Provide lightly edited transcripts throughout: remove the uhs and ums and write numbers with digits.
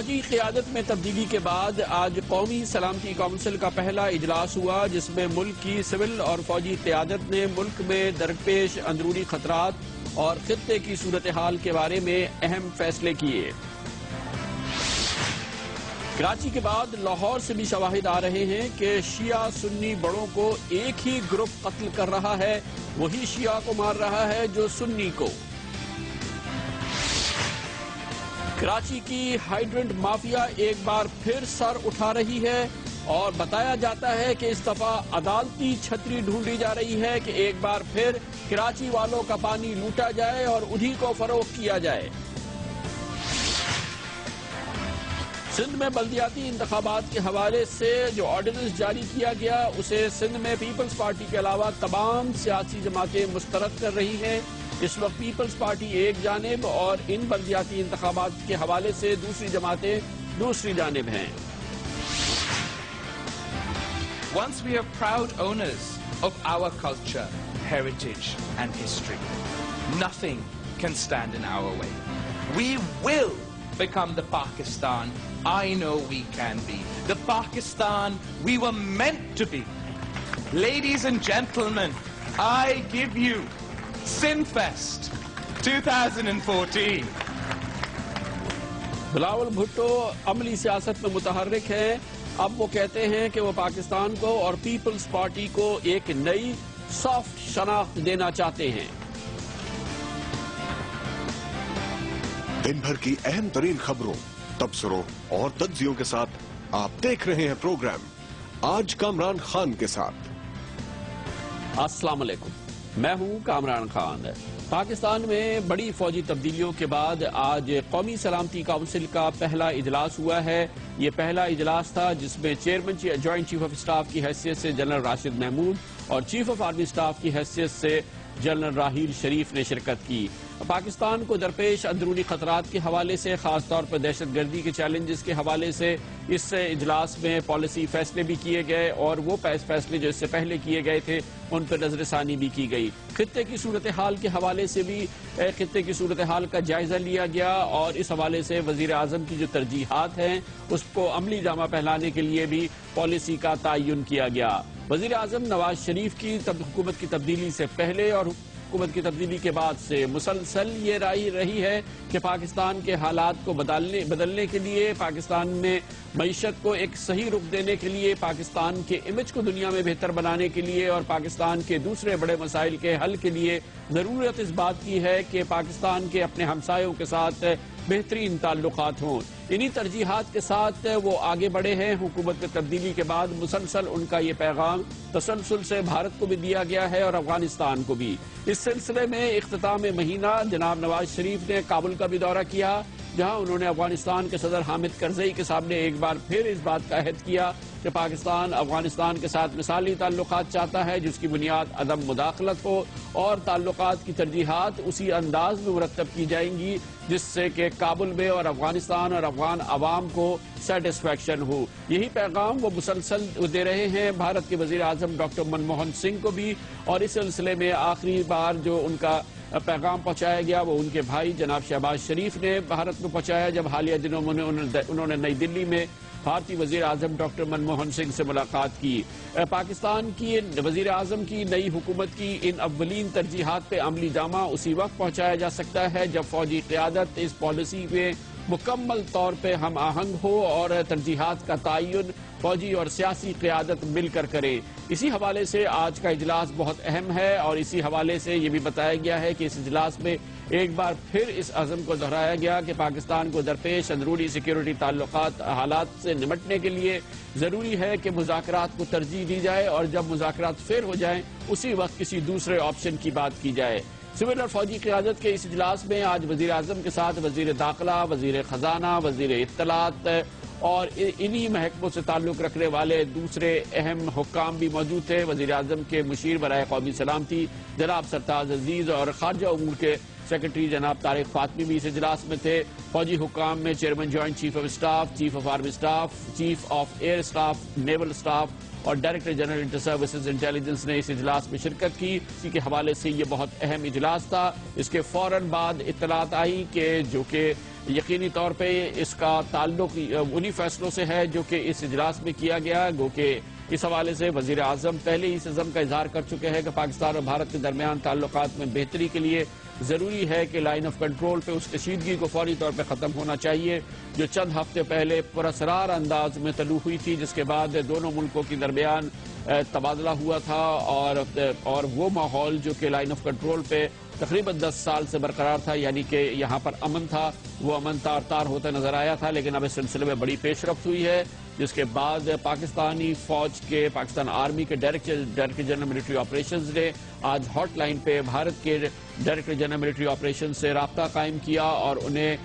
فوجی قیادت میں تبدیلی کے بعد آج قومی سلامتی کونسل کا پہلا اجلاس ہوا، جس میں ملک کی سول اور فوجی قیادت نے ملک میں درپیش اندرونی خطرات اور خطے کی صورتحال کے بارے میں اہم فیصلے کیے۔ کراچی کے بعد لاہور سے بھی شواہد آ رہے ہیں کہ شیعہ سنی بڑوں کو ایک ہی گروپ قتل کر رہا ہے، وہی شیعہ کو مار رہا ہے جو سنی کو۔ کراچی کی ہائیڈرنٹ مافیا ایک بار پھر سر اٹھا رہی ہے اور بتایا جاتا ہے کہ اس دفعہ عدالتی چھتری ڈھونڈی جا رہی ہے کہ ایک بار پھر کراچی والوں کا پانی لوٹا جائے اور انہی کو فروخت کیا جائے۔ سندھ میں بلدیاتی انتخابات کے حوالے سے جو آرڈیننس جاری کیا گیا اسے سندھ میں پیپلز پارٹی کے علاوہ تمام سیاسی جماعتیں مسترد کر رہی ہیں۔ اس وقت پیپلز پارٹی ایک جانب اور ان بلدیاتی انتخابات کے حوالے سے دوسری جماعتیں دوسری جانب ہیں۔ Once we are proud owners of our culture, heritage and history, nothing can stand in our way. We will become the Pakistan I know we can be, the Pakistan we were meant to be. Ladies and gentlemen, I give you Sinfest 2014. Bilawal Bhutto عملی سیاست میں متحرک ہیں۔ اب وہ کہتے ہیں کہ وہ پاکستان کو اور پیپلز پارٹی کو ایک نئی سافٹ شناخت دینا چاہتے ہیں۔ دن بھر کی اہم ترین خبروں، تبصروں اور تجزیوں کے ساتھ آپ دیکھ رہے ہیں پروگرام آج کامران خان کے ساتھ۔ السلام علیکم، میں ہوں کامران خان۔ پاکستان میں بڑی فوجی تبدیلیوں کے بعد آج قومی سلامتی کونسل کا پہلا اجلاس ہوا ہے۔ یہ پہلا اجلاس تھا جس میں chairman joint chief of staff کی حیثیت سے جنرل راشد محمود اور چیف آف آرمی اسٹاف کی حیثیت سے جنرل راحیل شریف نے شرکت کی۔ پاکستان کو درپیش اندرونی خطرات کے حوالے سے، خاص طور پر دہشت گردی کے چیلنجز کے حوالے سے اس اجلاس میں پالیسی فیصلے بھی کیے گئے اور وہ فیصلے جو اس سے پہلے کیے گئے تھے ان پر نظر ثانی بھی کی گئی۔ خطے کی صورتحال کے حوالے سے بھی خطے کی صورتحال کا جائزہ لیا گیا اور اس حوالے سے وزیر اعظم کی جو ترجیحات ہیں اس کو عملی جامہ پہنانے کے لیے بھی پالیسی کا تعین کیا گیا۔ وزیر اعظم نواز شریف کی حکومت کی تبدیلی سے پہلے اور حکومت کی تبدیلی کے بعد سے مسلسل یہ رائے رہی ہے کہ پاکستان کے حالات کو بدلنے کے لیے، پاکستان میں معیشت کو ایک صحیح رخ دینے کے لیے، پاکستان کے امیج کو دنیا میں بہتر بنانے کے لیے اور پاکستان کے دوسرے بڑے مسائل کے حل کے لیے ضرورت اس بات کی ہے کہ پاکستان کے اپنے ہمسایوں کے ساتھ بہترین تعلقات ہوں۔ انہی ترجیحات کے ساتھ وہ آگے بڑھے ہیں۔ حکومت میں تبدیلی کے بعد مسلسل ان کا یہ پیغام تسلسل سے بھارت کو بھی دیا گیا ہے اور افغانستان کو بھی۔ اس سلسلے میں اختتام مہینہ جناب نواز شریف نے کابل کا بھی دورہ کیا، جہاں انہوں نے افغانستان کے صدر حامد کرزئی کے سامنے ایک بار پھر اس بات کا عہد کیا کہ پاکستان افغانستان کے ساتھ مثالی تعلقات چاہتا ہے جس کی بنیاد عدم مداخلت ہو اور تعلقات کی ترجیحات اسی انداز میں مرتب کی جائیں گی جس سے کہ کابل میں اور افغانستان اور افغان عوام کو سیٹسفیکشن ہو۔ یہی پیغام وہ مسلسل دے رہے ہیں بھارت کے وزیر اعظم ڈاکٹر منموہن سنگھ کو بھی، اور اس سلسلے میں آخری بار جو ان کا پیغام پہنچایا گیا وہ ان کے بھائی جناب شہباز شریف نے بھارت میں پہنچایا جب حالیہ دنوں میں انہوں نے نئی دلی میں بھارتی وزیر اعظم ڈاکٹر منموہن سنگھ سے ملاقات کی۔ پاکستان کی وزیر اعظم کی نئی حکومت کی ان اولین ترجیحات پہ عملی جامہ اسی وقت پہنچایا جا سکتا ہے جب فوجی قیادت اس پالیسی میں مکمل طور پہ ہم آہنگ ہو اور ترجیحات کا تعین فوجی اور سیاسی قیادت مل کر کرے۔ اسی حوالے سے آج کا اجلاس بہت اہم ہے اور اسی حوالے سے یہ بھی بتایا گیا ہے کہ اس اجلاس میں ایک بار پھر اس عزم کو دہرایا گیا کہ پاکستان کو درپیش اندرونی سیکیورٹی تعلقات حالات سے نمٹنے کے لیے ضروری ہے کہ مذاکرات کو ترجیح دی جائے اور جب مذاکرات فیل ہو جائیں اسی وقت کسی دوسرے آپشن کی بات کی جائے۔ سول اور فوجی قیادت کے اس اجلاس میں آج وزیر اعظم کے ساتھ وزیر داخلہ، وزیر خزانہ، وزیر اطلاعات اور انہی محکموں سے تعلق رکھنے والے دوسرے اہم حکام بھی موجود تھے۔ وزیر اعظم کے مشیر برائے قومی سلامتی جناب سرتاج عزیز اور خارجہ امور کے سیکرٹری جناب طارق فاطمی بھی اس اجلاس میں تھے. فوجی حکام میں chairman joint chief of staff, chief of army staff, chief of air staff, naval staff اور director general inter services intelligence نے اس اجلاس میں شرکت کی. اسی کے حوالے سے یہ بہت اہم اجلاس تھا. اس کے فوراً بعد اطلاعات آئی کہ جو کہ یقینی طور پہ اس کا تعلق انہی فیصلوں سے ہے جو کہ اس اجلاس میں کیا گیا. گو کہ اس حوالے سے وزیر اعظم پہلے ہی اس عزم کا اظہار کر چکے ہیں کہ پاکستان اور بھارت کے درمیان تعلقات میں بہتری کے لیے ضروری ہے کہ لائن آف کنٹرول پہ اس کشیدگی کو فوری طور پہ ختم ہونا چاہیے جو چند ہفتے پہلے پراسرار انداز میں طلوع ہوئی تھی, جس کے بعد دونوں ملکوں کے درمیان تبادلہ ہوا تھا اور وہ ماحول جو کہ لائن آف کنٹرول پہ تقریباً 10 سال سے برقرار تھا, یعنی کہ یہاں پر امن تھا, وہ امن تار تار ہوتا نظر آیا تھا. لیکن اب اس سلسلے میں بڑی پیش رفت ہوئی ہے, جس کے بعد پاکستانی فوج کے پاکستان آرمی کے ڈائریکٹر جنرل ملٹری آپریشنز نے آج ہاٹ لائن پہ بھارت کے ڈائریکٹر جنرل ملٹری آپریشنز سے رابطہ قائم کیا اور انہیں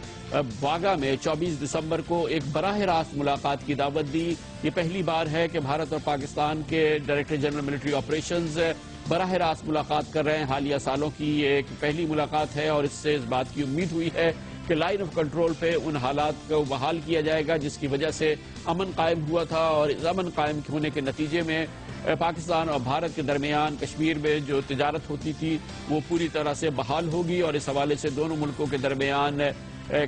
واگا میں 24 دسمبر کو ایک براہ راست ملاقات کی دعوت دی. یہ پہلی بار ہے کہ بھارت اور پاکستان کے ڈائریکٹر جنرل ملٹری آپریشنز براہ راست ملاقات کر رہے ہیں. حالیہ سالوں کی یہ ایک پہلی ملاقات ہے اور اس سے اس بات کی امید ہوئی ہے کہ لائن آف کنٹرول پہ ان حالات کو بحال کیا جائے گا جس کی وجہ سے امن قائم ہوا تھا, اور اس امن قائم ہونے کے نتیجے میں پاکستان اور بھارت کے درمیان کشمیر میں جو تجارت ہوتی تھی وہ پوری طرح سے بحال ہوگی, اور اس حوالے سے دونوں ملکوں کے درمیان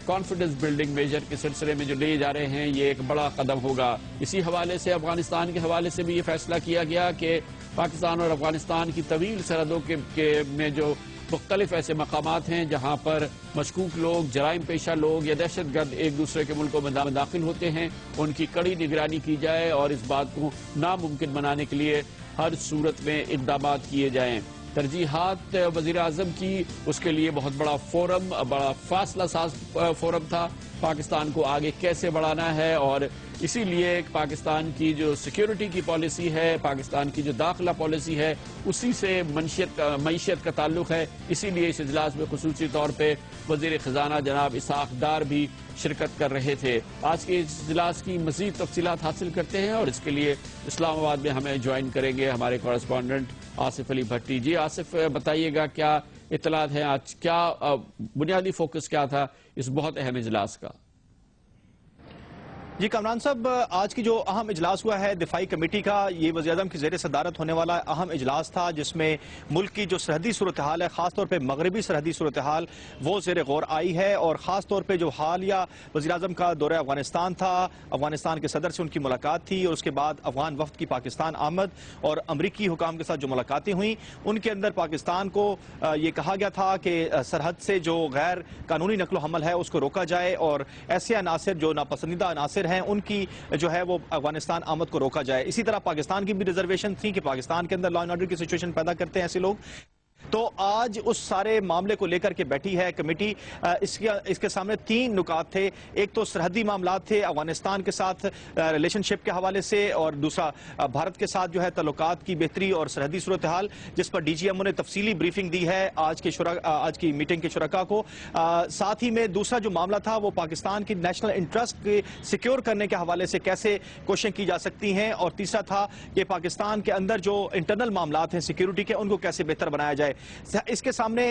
کانفیڈنس بلڈنگ میجر کے سلسلے میں جو لیے جا رہے ہیں یہ ایک بڑا قدم ہوگا. اسی حوالے سے افغانستان کے حوالے سے بھی یہ فیصلہ کیا گیا کہ پاکستان اور افغانستان کی طویل سرحدوں میں جو مختلف ایسے مقامات ہیں جہاں پر مشکوک لوگ, جرائم پیشہ لوگ یا دہشت گرد ایک دوسرے کے ملکوں میں داخل ہوتے ہیں, ان کی کڑی نگرانی کی جائے اور اس بات کو ناممکن بنانے کے لیے ہر صورت میں اقدامات کیے جائیں. ترجیحات وزیر اعظم کی اس کے لیے بہت بڑا فورم, بڑا فاصلہ ساز فورم تھا, پاکستان کو آگے کیسے بڑھانا ہے, اور اسی لیے پاکستان کی جو سیکیورٹی کی پالیسی ہے, پاکستان کی جو داخلہ پالیسی ہے, اسی سے معیشت کا تعلق ہے. اسی لیے اس اجلاس میں خصوصی طور پہ وزیر خزانہ جناب اسحاق ڈار بھی شرکت کر رہے تھے. آج کے اس اجلاس کی مزید تفصیلات حاصل کرتے ہیں اور اس کے لیے اسلام آباد میں ہمیں جوائن کریں گے ہمارے کورسپونڈنٹ آصف علی بھٹی. جی آصف, بتائیے گا کیا اطلاعات ہیں, آج کیا بنیادی فوکس کیا تھا اس بہت اہم اجلاس کا؟ جی کامران صاحب, آج کی جو اہم اجلاس ہوا ہے دفاعی کمیٹی کا, یہ وزیر اعظم کی زیر صدارت ہونے والا اہم اجلاس تھا جس میں ملک کی جو سرحدی صورتحال ہے, خاص طور پہ مغربی سرحدی صورتحال, وہ زیر غور آئی ہے. اور خاص طور پہ جو حالیہ وزیر اعظم کا دورہ افغانستان تھا, افغانستان کے صدر سے ان کی ملاقات تھی اور اس کے بعد افغان وفد کی پاکستان آمد اور امریکی حکام کے ساتھ جو ملاقاتیں ہوئیں, ان کے اندر پاکستان کو یہ کہا گیا تھا کہ سرحد سے جو غیر قانونی نقل و حمل ہے اس کو روکا جائے اور ایسے عناصر جو ناپسندیدہ عناصر ہیں ان کی جو ہے وہ افغانستان آمد کو روکا جائے. اسی طرح پاکستان کی بھی ریزرویشن تھی کہ پاکستان کے اندر لا اینڈ آرڈر کی سچویشن پیدا کرتے ہیں ایسے لوگ. تو آج اس سارے معاملے کو لے کر کے بیٹھی ہے کمیٹی. اس کے سامنے 3 نکات تھے. ایک تو سرحدی معاملات تھے افغانستان کے ساتھ ریلیشن شپ کے حوالے سے, اور دوسرا بھارت کے ساتھ جو ہے تعلقات کی بہتری اور سرحدی صورتحال, جس پر ڈی جی ایم او نے تفصیلی بریفنگ دی ہے آج کی میٹنگ کے شرکاء کو. ساتھ ہی میں دوسرا جو معاملہ تھا وہ پاکستان کی نیشنل انٹرسٹ سیکیور کرنے کے حوالے سے کیسے کوششیں کی جا سکتی ہیں, اور تیسرا تھا کہ پاکستان کے اندر جو انٹرنل معاملات ہیں سیکیورٹی کے ان کو کیسے بہتر بنایا جائے. اس کے سامنے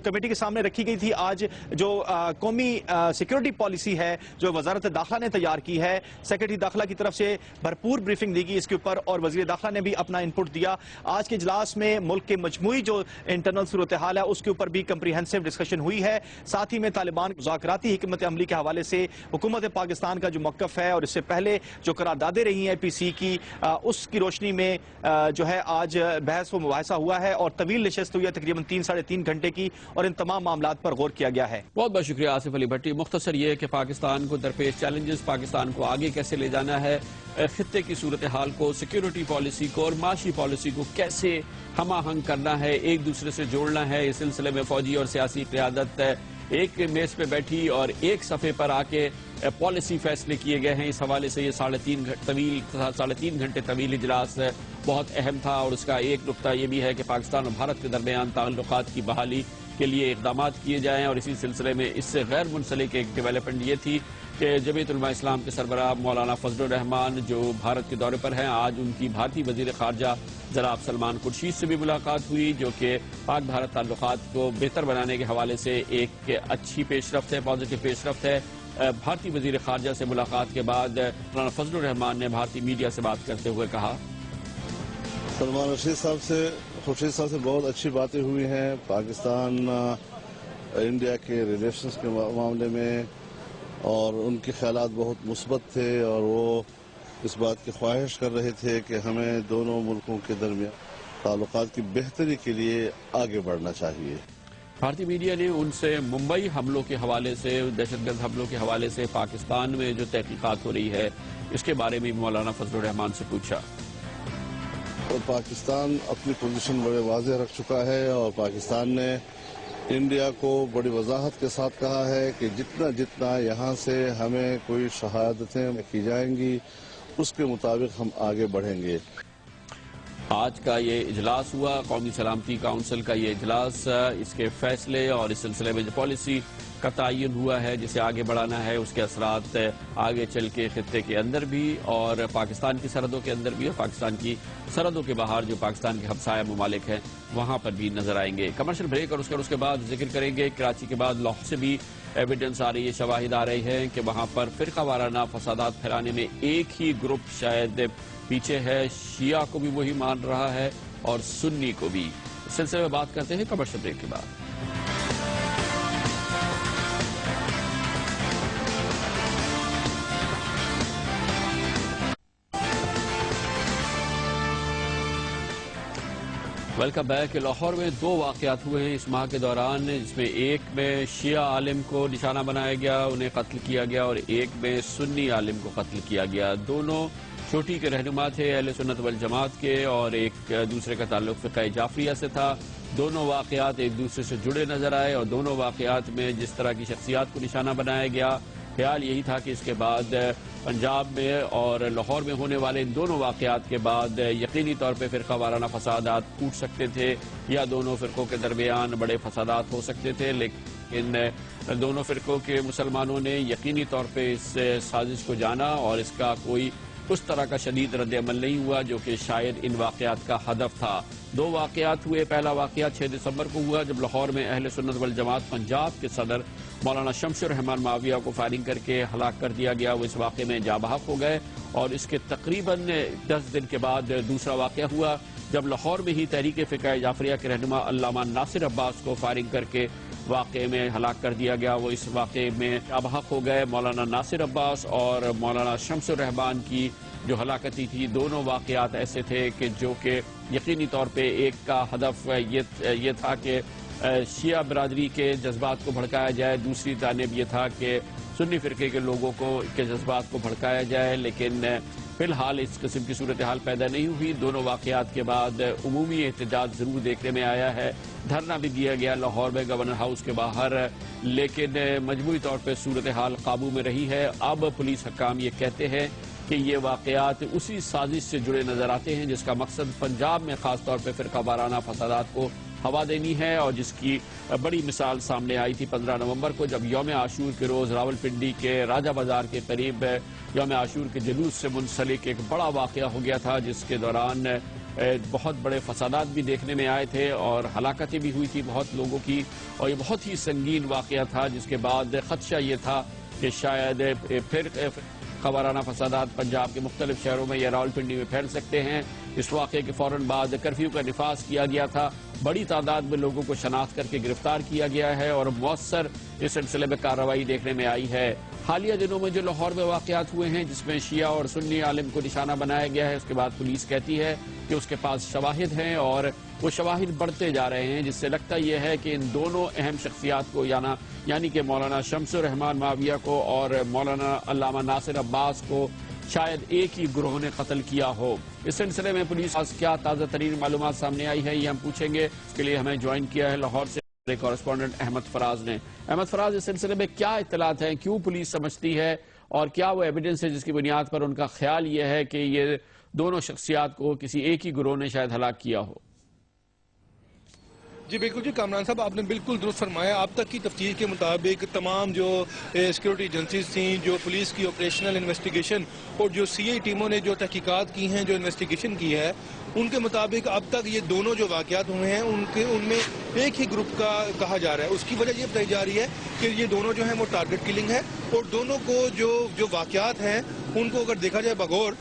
کمیٹی کے سامنے رکھی گئی تھی آج جو قومی سیکیورٹی پالیسی ہے جو وزارت داخلہ نے تیار کی ہے. سیکرٹری داخلہ کی طرف سے بھرپور بریفنگ دی گئی اس کے اوپر, اور وزیر داخلہ نے بھی اپنا انپٹ دیا. آج کے اجلاس میں ملک کے مجموعی جو انٹرنل صورتحال ہے اس کے اوپر بھی کمپریہنسو ڈسکشن ہوئی ہے. ساتھ ہی میں طالبان مذاکراتی حکمت عملی کے حوالے سے حکومت پاکستان کا جو موقف ہے اور اس سے پہلے جو قراردادیں رہی ہیں پی سی کی, اس کی روشنی میں جو ہے آج بحث و مباحثہ ہوا ہے اور طویل نشست ہوئی ہے تقریباً 3-3.5 گھنٹے کی, اور ان تمام معاملات پر غور کیا گیا ہے. بہت بہت شکریہ آصف علی بھٹی. مختصر یہ کہ پاکستان کو درپیش چیلنجز, پاکستان کو آگے کیسے لے جانا ہے, خطے کی صورتحال کو, سیکیورٹی پالیسی کو اور معاشی پالیسی کو کیسے ہم آہنگ کرنا ہے, ایک دوسرے سے جوڑنا ہے. اس سلسلے میں فوجی اور سیاسی قیادت ایک میز پہ بیٹھی اور ایک صفحے پر آ کے پالیسی فیصلے کیے گئے ہیں. اس حوالے سے یہ 3.5 گھنٹے طویل اجلاس بہت اہم تھا, اور اس کا ایک نقطہ یہ بھی ہے کہ پاکستان اور بھارت کے درمیان تعلقات کی بحالی کے لیے اقدامات کیے جائیں، اور اسی سلسلے میں اس سے غیر منسلک ایک ڈیولپمنٹ یہ تھی کہ جمعیت علماء اسلام کے سربراہ مولانا فضل الرحمان جو بھارت کے دورے پر ہیں، آج ان کی بھارتی وزیر خارجہ جناب سلمان خورشید سے بھی ملاقات ہوئی، جو کہ پاک بھارت تعلقات کو بہتر بنانے کے حوالے سے ایک اچھی پیش رفت ہے، پازیٹو پیش رفت ہے۔ بھارتی وزیر خارجہ سے ملاقات کے بعد مولانا فضل الرحمان نے بھارتی میڈیا سے بات کرتے ہوئے کہا، سلمان خورشید صاحب سے بہت اچھی باتیں ہوئی ہیں پاکستان انڈیا کے ریلیشنز کے معاملے میں، اور ان کے خیالات بہت مثبت تھے، اور وہ اس بات کی خواہش کر رہے تھے کہ ہمیں دونوں ملکوں کے درمیان تعلقات کی بہتری کے لیے آگے بڑھنا چاہیے۔ بھارتی میڈیا نے ان سے ممبئی حملوں کے حوالے سے، دہشت گرد حملوں کے حوالے سے پاکستان میں جو تحقیقات ہو رہی ہے اس کے بارے میں مولانا فضل الرحمان سے پوچھا۔ اور پاکستان اپنی پوزیشن بڑے واضح رکھ چکا ہے، اور پاکستان نے انڈیا کو بڑی وضاحت کے ساتھ کہا ہے کہ جتنا یہاں سے ہمیں کوئی شہادتیں کی جائیں گی اس کے مطابق ہم آگے بڑھیں گے۔ آج کا یہ اجلاس ہوا، قومی سلامتی کونسل کا یہ اجلاس، اس کے فیصلے اور اس سلسلے میں جو پالیسی کا تعین ہوا ہے جسے آگے بڑھانا ہے، اس کے اثرات آگے چل کے خطے کے اندر بھی اور پاکستان کی سرحدوں کے اندر بھی، اور پاکستان کی سرحدوں کے باہر جو پاکستان کے ہمسایہ ممالک ہیں وہاں پر بھی نظر آئیں گے۔ کمرشل بریک اور اس کے بعد ذکر کریں گے کراچی کے بعد لاہور سے بھی ایویڈنس آ رہی ہے، شواہد آ رہے ہیں کہ وہاں پر فرقہ وارانہ فسادات پھیلانے میں ایک ہی گروپ شاید پیچھے ہے، شیعہ کو بھی وہی مان رہا ہے اور سنی کو بھی۔ اس سلسلے میں بات کرتے ہیں کمرشل بریک کے بعد۔ Welcome back. لاہور میں دو واقعات ہوئے ہیں اس ماہ کے دوران، جس میں ایک میں شیعہ عالم کو نشانہ بنایا گیا، انہیں قتل کیا گیا، اور ایک میں سنی عالم کو قتل کیا گیا۔ دونوں چوٹی کے رہنما تھے اہل سنت والجماعت کے، اور ایک دوسرے کا تعلق فقہ جعفریہ سے تھا۔ دونوں واقعات ایک دوسرے سے جڑے نظر آئے، اور دونوں واقعات میں جس طرح کی شخصیات کو نشانہ بنایا گیا، خیال یہی تھا کہ اس کے بعد پنجاب میں اور لاہور میں ہونے والے ان دونوں واقعات کے بعد یقینی طور پہ فرقہ وارانہ فسادات پھوٹ سکتے تھے، یا دونوں فرقوں کے درمیان بڑے فسادات ہو سکتے تھے، لیکن دونوں فرقوں کے مسلمانوں نے یقینی طور پہ اس سازش کو جانا، اور اس کا کوئی اس طرح کا شدید رد عمل نہیں ہوا جو کہ شاید ان واقعات کا ہدف تھا۔ دو واقعات ہوئے، پہلا واقعہ 6 دسمبر کو ہوا جب لاہور میں اہل سنت والجماعت پنجاب کے صدر مولانا شمس الرحمان معاویہ کو فائرنگ کر کے ہلاک کر دیا گیا، وہ اس واقعے میں جاں بحق ہو گئے، اور اس کے تقریباً 10 دن کے بعد دوسرا واقعہ ہوا جب لاہور میں ہی تحریک فقہ جعفریہ کے رہنما علامہ ناصر عباس کو فائرنگ کر کے واقعے میں ہلاک کر دیا گیا، وہ اس واقعے میں جاں بحق ہو گئے۔ مولانا ناصر عباس اور مولانا شمس الرحمان کی جو ہلاکتی تھی، دونوں واقعات ایسے تھے کہ جو کہ یقینی طور پہ ایک کا ہدف یہ تھا کہ شیعہ برادری کے جذبات کو بھڑکایا جائے، دوسری جانب یہ تھا کہ سنی فرقے کے لوگوں کے جذبات کو بھڑکایا جائے، لیکن فی الحال اس قسم کی صورتحال پیدا نہیں ہوئی۔ دونوں واقعات کے بعد عمومی احتجاج ضرور دیکھنے میں آیا ہے، دھرنا بھی دیا گیا لاہور میں گورنر ہاؤس کے باہر، لیکن مجموعی طور پہ صورتحال قابو میں رہی ہے۔ اب پولیس حکام یہ کہتے ہیں کہ یہ واقعات اسی سازش سے جڑے نظر آتے ہیں جس کا مقصد پنجاب میں خاص طور پہ فرقہ وارانہ فسادات کو ہوا دینی ہے، اور جس کی بڑی مثال سامنے آئی تھی 15 نومبر کو جب یوم عاشور کے روز راولپنڈی کے راجہ بازار کے قریب یوم عاشور کے جلوس سے منسلک ایک بڑا واقعہ ہو گیا تھا، جس کے دوران بہت بڑے فسادات بھی دیکھنے میں آئے تھے اور ہلاکتیں بھی ہوئی تھی بہت لوگوں کی، اور یہ بہت ہی سنگین واقعہ تھا جس کے بعد خدشہ یہ تھا کہ شاید پھر وارانہ فسادات پنجاب کے مختلف شہروں میں یا راولپنڈی میں پھیل سکتے ہیں۔ اس واقعے کے فوراً بعد کرفیو کا نفاذ کیا گیا تھا، بڑی تعداد میں لوگوں کو شناخت کر کے گرفتار کیا گیا ہے، اور مؤثر اس سلسلے میں کارروائی دیکھنے میں آئی ہے۔ حالیہ دنوں میں جو لاہور میں واقعات ہوئے ہیں جس میں شیعہ اور سنی عالم کو نشانہ بنایا گیا ہے، اس کے بعد پولیس کہتی ہے کہ اس کے پاس شواہد ہیں، اور وہ شواہد بڑھتے جا رہے ہیں، جس سے لگتا یہ ہے کہ ان دونوں اہم شخصیات کو یعنی کہ مولانا شمس الرحمان معاویہ کو اور مولانا علامہ ناصر عباس کو شاید ایک ہی گروہ نے قتل کیا ہو۔ اس سلسلے میں پولیس پاس کیا تازہ ترین معلومات سامنے آئی ہے یہ ہم پوچھیں گے۔ اس کے لیے ہمیں جوائن کیا ہے لاہور سے کورسپونڈنٹ احمد فراز نے۔ احمد فراز، اس سلسلے میں کیا اطلاعات ہیں، کیوں پولیس سمجھتی ہے، اور کیا وہ ایویڈنس ہے جس کی بنیاد پر ان کا خیال یہ ہے کہ یہ دونوں شخصیات کو کسی ایک ہی گروہ نے شاید ہلاک کیا ہو؟ جی بالکل جی کامران صاحب، آپ نے بالکل درست فرمایا. اب تک کی تفتیش کے مطابق تمام جو سیکورٹی ایجنسیز تھیں، جو پولیس کی آپریشنل انویسٹیگیشن اور جو سی آئی ٹیموں نے جو تحقیقات کی ہیں، جو انویسٹیگیشن کی ہے، ان کے مطابق اب تک یہ دونوں جو واقعات ہوئے ہیں ان میں ایک ہی گروپ کا کہا جا رہا ہے. اس کی وجہ یہ بتائی جا رہی ہے کہ یہ دونوں جو ہیں وہ ٹارگٹ کلنگ ہے، اور دونوں کو جو واقعات ہیں ان کو اگر دیکھا جائے بغور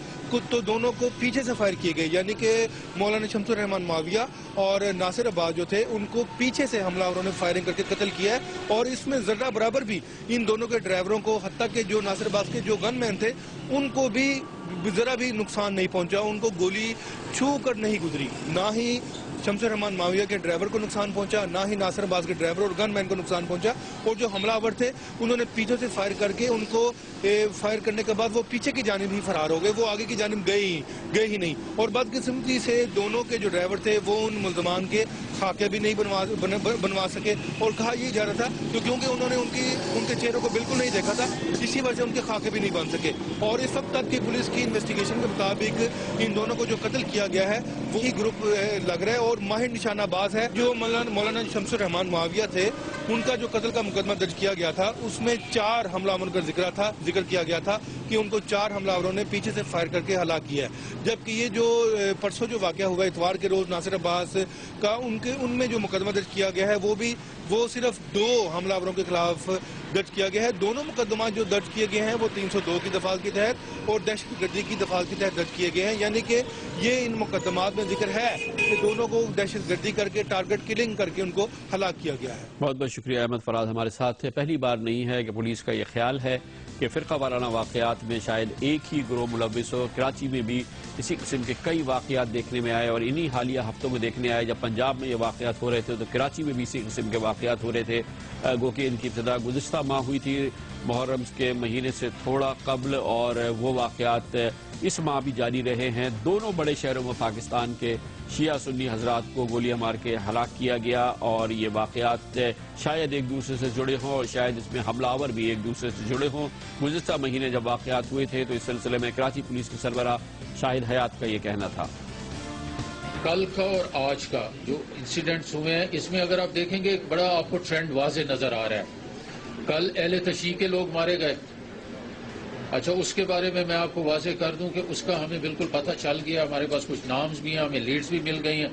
تو دونوں کو پیچھے سے فائر کیے گئے، یعنی کہ مولانا شمس الرحمان معاویہ اور ناصر عباس جو تھے ان کو پیچھے سے حملہ آوروں نے فائرنگ کر کے قتل کیا ہے. اور اس میں ذرہ برابر بھی ان دونوں کے ڈرائیوروں کو، حتیٰ کہ جو ناصر عباس کے جو گن مین تھے ان کو بھی ذرا بھی نقصان نہیں پہنچا. ان کو گولی چھو کر نہیں گزری. نہ ہی شمس الرحمان معاویہ کے ڈرائیور کو نقصان پہنچا، نہ ہی ناصر عباس کے ڈرائیور اور گن مین کو نقصان پہنچا. اور جو حملہ آور تھے انہوں نے پیچھے سے فائر کر کے ان کو فائر کرنے کے بعد وہ پیچھے کی جانب ہی فرار ہو گئے، وہ آگے کی جانب گئے ہی نہیں. اور بدقسمتی سے دونوں کے جو ڈرائیور تھے وہ ان ملزمان کے خاکے بھی نہیں بنوا سکے. اور کہا یہ جا رہا تھا کیونکہ انہوں نے ان کے چہروں کو بالکل نہیں دیکھا تھا، اسی وجہ سے ان کے خاکے بھی نہیں بن سکے. اور اس وقت تک کی پولیس کی انویسٹیگیشن کے مطابق ان دونوں کو جو قتل کیا گیا ہے وہی گروپ لگ رہا ہے اور ماہر نشانہ باز ہے. جو مولانا شمس الرحمان معاویہ تھے ان کا جو قتل کا مقدمہ درج کیا گیا تھا اس میں 4 حملہ آوروں کا ذکر کیا گیا تھا کہ ان کو 4 حملہ آوروں نے پیچھے سے فائر کر کے ہلاک کیا ہے. جبکہ یہ جو پرسوں جو واقعہ ہوا اتوار کے روز ناصر عباس کا ان میں جو مقدمہ درج کیا گیا ہے وہ صرف 2 حملہ آوروں کے خلاف درج کیا گیا ہے. دونوں مقدمات جو درج کیے گئے ہیں وہ 302 کی دفعات کے تحت اور دہشت گردی کی دفعات کے تحت درج کیے گئے ہیں. یعنی کہ یہ ان مقدمات میں ذکر ہے کہ دونوں کو دہشت گردی کر کے ٹارگٹ کلنگ کر کے ان کو ہلاک کیا گیا ہے. بہت بہت شکریہ احمد فراز ہمارے ساتھ تھے. پہلی بار نہیں ہے کہ پولیس کا یہ خیال ہے کہ فرقہ وارانہ واقعات میں شاید ایک ہی گروہ ملوث ہو. کراچی میں بھی اسی قسم کے کئی واقعات دیکھنے میں آئے اور انہی حالیہ ہفتوں میں دیکھنے آئے. جب پنجاب میں یہ واقعات ہو رہے تھے تو کراچی میں بھی اسی قسم کے واقعات ہو رہے تھے. گو کہ ان کی ابتدا گزشتہ ماہ ہوئی تھی محرم کے مہینے سے تھوڑا قبل، اور وہ واقعات اس ماہ بھی جاری رہے ہیں. دونوں بڑے شہروں میں پاکستان کے شیعہ سنی حضرات کو گولیاں مار کے ہلاک کیا گیا، اور یہ واقعات شاید ایک دوسرے سے جڑے ہوں اور شاید اس میں حملہ آور بھی ایک دوسرے سے جڑے ہوں. گزشتہ مہینے جب واقعات ہوئے تھے تو اس سلسلے میں کراچی پولیس کے سربراہ شاہد حیات کا یہ کہنا تھا. کل کا اور آج کا جو انسیڈنٹس ہوئے ہیں اس میں اگر آپ دیکھیں گے ایک بڑا آپ کو ٹرینڈ واضح نظر آ رہا ہے. کل اہل تشیع کے لوگ مارے گئے. اچھا، اس کے بارے میں آپ کو واضح کر دوں کہ اس کا ہمیں بالکل پتہ چل گیا. ہمارے پاس کچھ نامز بھی ہیں، ہمیں لیڈز بھی مل گئی ہیں.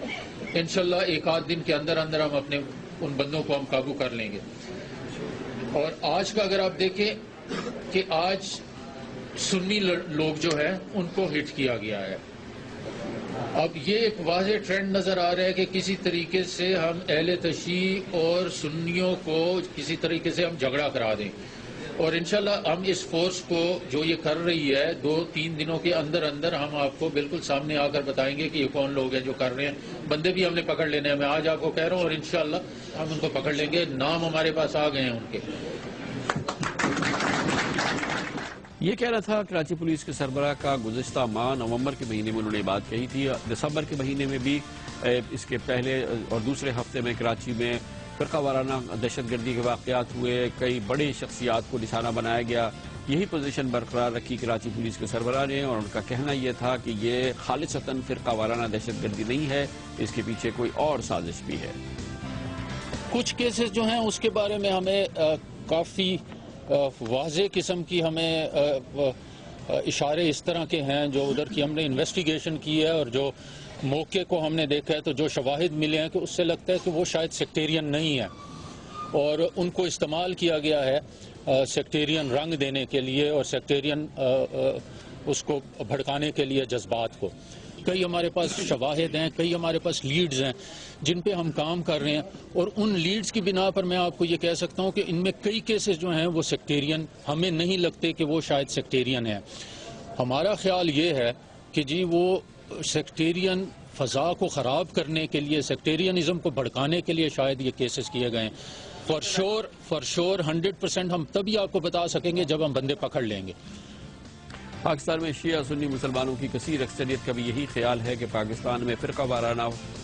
انشاءاللہ ایک آدھ دن کے اندر ہم اپنے ان بندوں کو ہم قابو کر لیں گے. اور آج کا اگر آپ دیکھیں کہ آج سنی لوگ جو ہیں ان کو ہٹ کیا گیا ہے. اب یہ ایک واضح ٹرینڈ نظر آ رہا ہے کہ کسی طریقے سے ہم اہل تشیع اور سنیوں کو کسی طریقے سے ہم جھگڑا کرا دیں. اور انشاءاللہ ہم اس فورس کو جو یہ کر رہی ہے 2-3 دنوں کے اندر ہم آپ کو بالکل سامنے آ کر بتائیں گے کہ یہ کون لوگ ہیں جو کر رہے ہیں. بندے بھی ہم نے پکڑ لینے ہیں، میں آج آپ کو کہہ رہا ہوں، اور انشاءاللہ ہم ان کو پکڑ لیں گے. نام ہمارے پاس آ گئے ہیں ان کے. یہ کہنا تھا کراچی پولیس کے سربراہ کا. گزشتہ ماہ نومبر کے مہینے میں انہوں نے بات کہی تھی. دسمبر کے مہینے میں بھی اس کے پہلے اور دوسرے ہفتے میں کراچی میں فرقہ وارانہ دہشت گردی کے واقعات ہوئے. کئی بڑے شخصیات کو نشانہ بنایا گیا. یہی پوزیشن برقرار رکھی کراچی پولیس کے سربراہ نے، اور ان کا کہنا یہ تھا کہ یہ خالصتاً فرقہ وارانہ دہشت گردی نہیں ہے، اس کے پیچھے کوئی اور سازش بھی ہے. کچھ کیسز جو ہیں اس کے بارے میں ہمیں کافی واضح قسم کی ہمیں اشارے اس طرح کے ہیں جو ادھر کی ہم نے انویسٹیگیشن کی ہے، اور جو موقع کو ہم نے دیکھا ہے تو جو شواہد ملے ہیں کہ اس سے لگتا ہے کہ وہ شاید سیکٹیرین نہیں ہے، اور ان کو استعمال کیا گیا ہے سیکٹیرین رنگ دینے کے لیے اور سیکٹیرین اس کو بھڑکانے کے لیے جذبات کو. کئی ہمارے پاس شواہد ہیں، کئی ہمارے پاس لیڈز ہیں جن پہ ہم کام کر رہے ہیں، اور ان لیڈز کی بنا پر میں آپ کو یہ کہہ سکتا ہوں کہ ان میں کئی کیسز جو ہیں وہ سیکٹیرین ہمیں نہیں لگتے کہ وہ شاید سیکٹیرین ہیں. ہمارا خیال یہ ہے کہ جی وہ سیکٹیرین فضا کو خراب کرنے کے لیے، سیکٹیرینزم کو بھڑکانے کے لیے شاید یہ کیسز کیے گئے ہیں. فار شور 100% ہم تبھی آپ کو بتا سکیں گے جب ہم بندے پکڑ لیں گے. پاکستان میں شیعہ سنی مسلمانوں کی کثیر اکثریت کا بھی یہی خیال ہے کہ پاکستان میں فرقہ وارانہ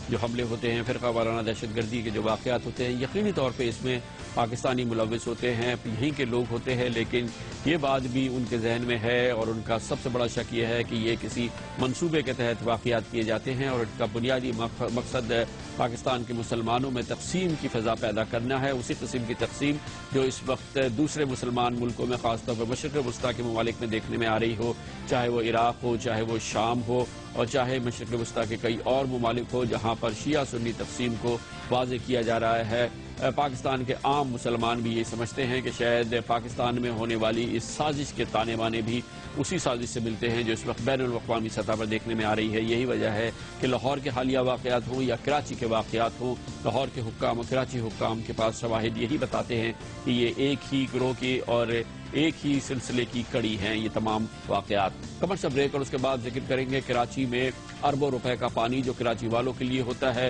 جو حملے ہوتے ہیں، فرقہ وارانہ دہشت گردی کے جو واقعات ہوتے ہیں، یقینی طور پہ اس میں پاکستانی ملوث ہوتے ہیں، یہیں کے لوگ ہوتے ہیں. لیکن یہ بات بھی ان کے ذہن میں ہے، اور ان کا سب سے بڑا شک یہ ہے کہ یہ کسی منصوبے کے تحت واقعات کیے جاتے ہیں، اور ان کا بنیادی مقصد پاکستان کے مسلمانوں میں تقسیم کی فضا پیدا کرنا ہے، اسی قسم کی تقسیم جو اس وقت دوسرے مسلمان ملکوں میں خاص طور پر مشرق وسطیٰ کے ممالک میں دیکھنے میں آ رہی ہو، چاہے وہ عراق ہو، چاہے وہ شام ہو، اور چاہے مشرق وسطیٰ کے کئی اور ممالک ہو جہاں پر شیعہ سنی تقسیم کو واضح کیا جا رہا ہے۔ پاکستان کے عام مسلمان بھی یہ سمجھتے ہیں کہ شاید پاکستان میں ہونے والی اس سازش کے تانے بانے بھی اسی سازش سے ملتے ہیں جو اس وقت بین الاقوامی سطح پر دیکھنے میں آ رہی ہے۔ یہی وجہ ہے کہ لاہور کے حالیہ واقعات ہوں یا کراچی کے واقعات ہوں، لاہور کے حکام اور کراچی حکام کے پاس شواہد یہی بتاتے ہیں کہ یہ ایک ہی گروہ کی اور ایک ہی سلسلے کی کڑی ہیں یہ تمام واقعات۔ کمرشل بریک اور اس کے بعد ذکر کریں گے کراچی میں اربوں روپے کا پانی جو کراچی والوں کے لیے ہوتا ہے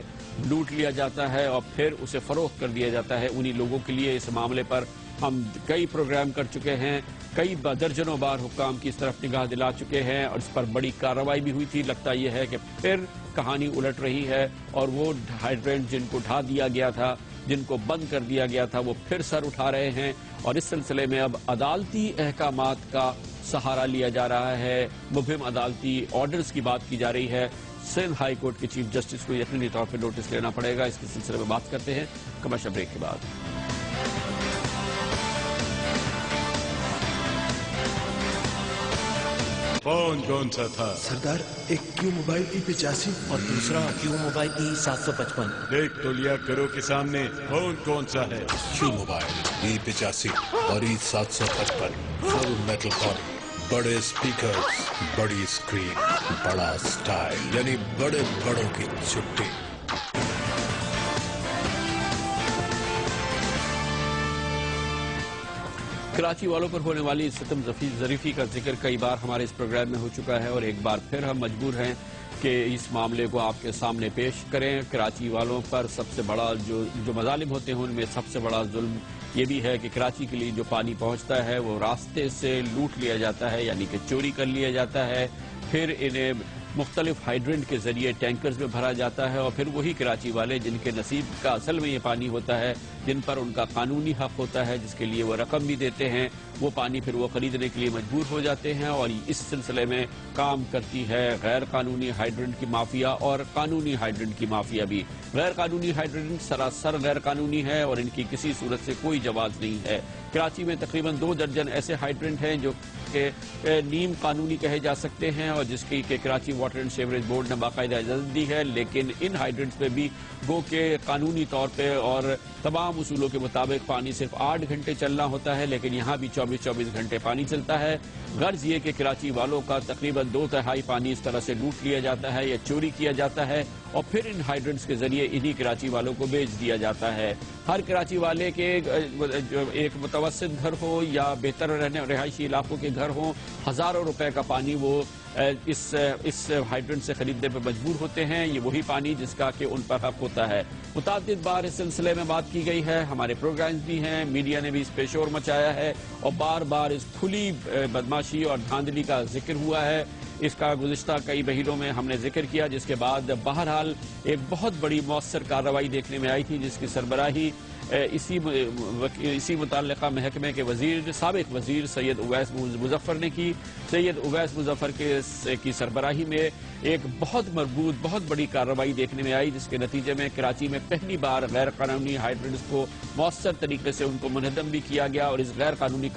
لوٹ لیا جاتا ہے اور پھر اسے فروخت کر دیا جاتا ہے انہی لوگوں کے لیے۔ اس معاملے پر ہم کئی پروگرام کر چکے ہیں، کئی درجنوں بار حکام کی اس طرف نگاہ دلا چکے ہیں اور اس پر بڑی کارروائی بھی ہوئی تھی۔ لگتا یہ ہے کہ پھر کہانی الٹ رہی ہے اور وہ ہائیڈرینٹ جن کو ڈھا دیا گیا تھا، جن کو بند کر دیا گیا تھا، وہ پھر سر اٹھا رہے ہیں اور اس سلسلے میں اب عدالتی احکامات کا سہارا لیا جا رہا ہے، مبہم عدالتی آرڈرز کی بات کی جا رہی ہے۔ سندھ ہائی کورٹ کے چیف جسٹس کو یقینی طور پر نوٹس لینا پڑے گا۔ اس کے سلسلے میں بات کرتے ہیں کمرشل بریک کے بعد۔ فون کون سا تھا سردار؟ ایک کیو موبائل E85 اور دوسرا کیو موبائل E755۔ دیکھ تو لیا کرو کے سامنے فون کون سا ہے؟ کیو موبائل E85 اور E755 فل میٹل باڈی، بڑے اسپیکرز، بڑی اسکرین، بڑا اسٹائل، یعنی بڑے بڑوں کی چھٹی۔ کراچی والوں پر ہونے والی ستم ظریفی کا ذکر کئی بار ہمارے اس پروگرام میں ہو چکا ہے اور ایک بار پھر ہم مجبور ہیں کہ اس معاملے کو آپ کے سامنے پیش کریں۔ کراچی والوں پر سب سے بڑا جو مظالم ہوتے ہیں ان میں سب سے بڑا ظلم یہ بھی ہے کہ کراچی کے لیے جو پانی پہنچتا ہے وہ راستے سے لوٹ لیا جاتا ہے، یعنی کہ چوری کر لیا جاتا ہے، پھر انہیں مختلف ہائیڈرنٹ کے ذریعے ٹینکرز میں بھرا جاتا ہے اور پھر وہی کراچی والے جن کے نصیب کا اصل میں یہ پانی ہوتا ہے، جن پر ان کا قانونی حق ہوتا ہے، جس کے لیے وہ رقم بھی دیتے ہیں، وہ پانی پھر وہ خریدنے کے لیے مجبور ہو جاتے ہیں اور اس سلسلے میں کام کرتی ہے غیر قانونی ہائیڈرنٹ کی مافیا اور قانونی ہائیڈرنٹ کی مافیا بھی۔ غیر قانونی ہائیڈرنٹ سراسر غیر قانونی ہے اور ان کی کسی صورت سے کوئی جواز نہیں ہے۔ کراچی میں تقریباً 2 درجن ایسے ہائیڈرنٹ ہیں جو کہ نیم قانونی کہے جا سکتے ہیں اور جس کی کہ Karachi water and sewerage board نے باقاعدہ اجازت دی ہے، لیکن ان ہائیڈرنٹس پہ بھی گو کہ قانونی طور پہ اور تمام اصولوں کے مطابق پانی صرف 8 گھنٹے چلنا ہوتا ہے، لیکن یہاں بھی 24 گھنٹے پانی چلتا ہے۔ غرض یہ کہ کراچی والوں کا تقریباً 2/3 پانی اس طرح سے لوٹ لیا جاتا ہے یا چوری کیا جاتا ہے اور پھر ان ہائیڈرنٹس کے ذریعے انہی کراچی والوں کو بیچ دیا جاتا ہے۔ ہر کراچی والے کے ایک متوسط گھر ہو یا بہتر رہائشی علاقوں کے گھر ہوں، ہزاروں روپے کا پانی وہ اس ہائیڈرنٹ سے خریدنے پہ مجبور ہوتے ہیں۔ یہ وہی پانی جس کا کہ ان پر حق ہوتا ہے۔ متعدد بار اس سلسلے میں بات کی گئی ہے، ہمارے پروگرامز بھی ہیں، میڈیا نے بھی اس پہ شور مچایا ہے اور بار بار اس کھلی بدماشی اور دھاندلی کا ذکر ہوا ہے۔ اس کا گزشتہ کئی مہینوں میں ہم نے ذکر کیا، جس کے بعد بہرحال ایک بہت بڑی مؤثر کارروائی دیکھنے میں آئی تھی جس کی سربراہی اسی متعلقہ محکمے کے سابق وزیر سید اویس مظفر نے کی۔ سید اویس مظفر کی سربراہی میں ایک بہت مربوط بہت بڑی کارروائی دیکھنے میں آئی جس کے نتیجے میں کراچی میں پہلی بار غیر قانونی ہائیڈرنٹس کو مؤثر طریقے سے ان کو منہدم بھی کیا گیا اور اس غیر قانونی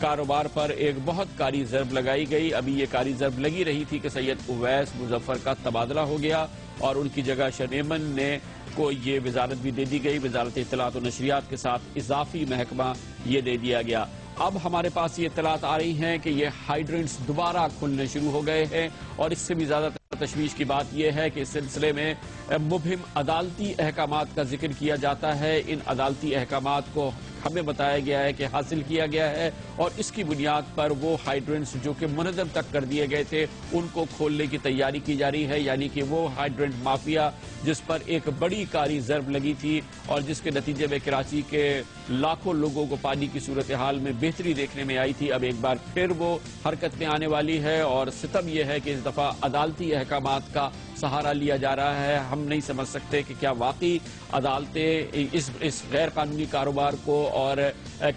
کاروبار پر ایک بہت کاری ضرب لگائی گئی۔ ابھی یہ کاری ضرب لگی رہی تھی کہ سید اویس مظفر کا تبادلہ ہو گیا اور ان کی جگہ شنیمن نے کو یہ وزارت بھی دے دی گئی، وزارت اطلاعات و نشریات کے ساتھ اضافی محکمہ یہ دے دیا گیا۔ اب ہمارے پاس یہ اطلاعات آ رہی ہیں کہ یہ ہائیڈرنٹس دوبارہ کھلنے شروع ہو گئے ہیں اور اس سے بھی زیادہ تشویش کی بات یہ ہے کہ اس سلسلے میں مبہم عدالتی احکامات کا ذکر کیا جاتا ہے۔ ان عدالتی احکامات کو ہمیں بتایا گیا ہے کہ حاصل کیا گیا ہے اور اس کی بنیاد پر وہ ہائیڈرنٹس جو کہ منہدم تک کر دیے گئے تھے ان کو کھولنے کی تیاری کی جا رہی ہے، یعنی کہ وہ ہائیڈرنٹ مافیا جس پر ایک بڑی کاری ضرب لگی تھی اور جس کے نتیجے میں کراچی کے لاکھوں لوگوں کو پانی کی صورتحال میں بہتری دیکھنے میں آئی تھی، اب ایک بار پھر وہ حرکت میں آنے والی ہے اور ستم یہ ہے کہ اس دفعہ عدالتی احکامات کا سہارا لیا جا رہا ہے۔ ہم نہیں سمجھ سکتے کہ کیا واقعی عدالتیں اس غیر قانونی کاروبار کو اور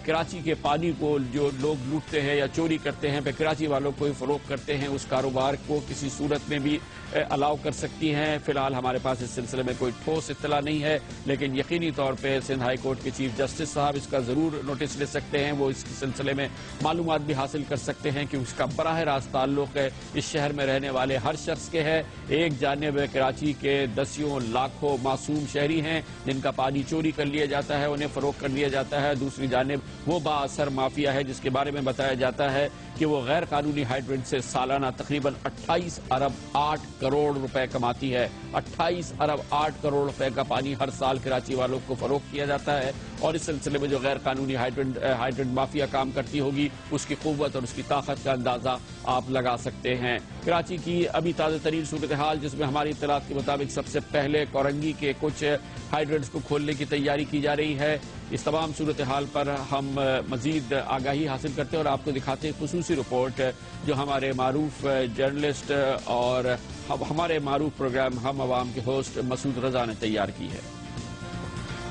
کراچی کے پانی کو جو لوگ لوٹتے ہیں یا چوری کرتے ہیں پھر کراچی والوں کو فروخت کرتے ہیں، اس کاروبار کو کسی صورت میں بھی الاؤ کر سکتی ہیں۔ فی الحال ہمارے پاس اس سلسلے میں کوئی ٹھوس اطلاع نہیں ہے، لیکن یقینی طور پہ سندھ ہائی کورٹ کے چیف جسٹس صاحب اس کا ضرور نوٹس لے سکتے ہیں، وہ اس سلسلے میں معلومات بھی حاصل کر سکتے ہیں کہ اس کا براہ راست تعلق ہے اس شہر میں رہنے والے ہر شخص کے ہے۔ ایک جانب کراچی کے دسیوں لاکھوں معصوم شہری ہیں جن کا پانی چوری کر لیا جاتا ہے، انہیں فروخت کر لیا جاتا ہے، دوسری جانب وہ با اثر مافیا ہے جس کے بارے میں بتایا جاتا ہے کہ وہ غیر قانونی ہائیڈرنٹ سے سالانہ تقریباً 28 ارب 8 کروڑ روپے کماتی ہے۔ 28 ارب 8 کروڑ روپے کا پانی ہر سال کراچی والوں کو فروخت کیا جاتا ہے، اور اس سلسلے میں جو غیر قانونی ہائیڈرنٹ مافیا کام کرتی ہوگی اس کی قوت اور اس کی طاقت کا اندازہ آپ لگا سکتے ہیں۔ کراچی کی ابھی تازہ ترین صورتحال جس میں ہماری اطلاعات کے مطابق سب سے پہلے کورنگی کے کچھ ہائیڈرنٹس کو کھولنے کی تیاری کی جا رہی ہے۔ اس تمام صورتحال پر ہم مزید آگاہی حاصل کرتے ہیں اور آپ کو دکھاتے ہیں خصوصی رپورٹ جو ہمارے معروف جرنلسٹ اور ہمارے معروف پروگرام ہم عوام کے ہوسٹ مسعود رضا نے تیار کی ہے۔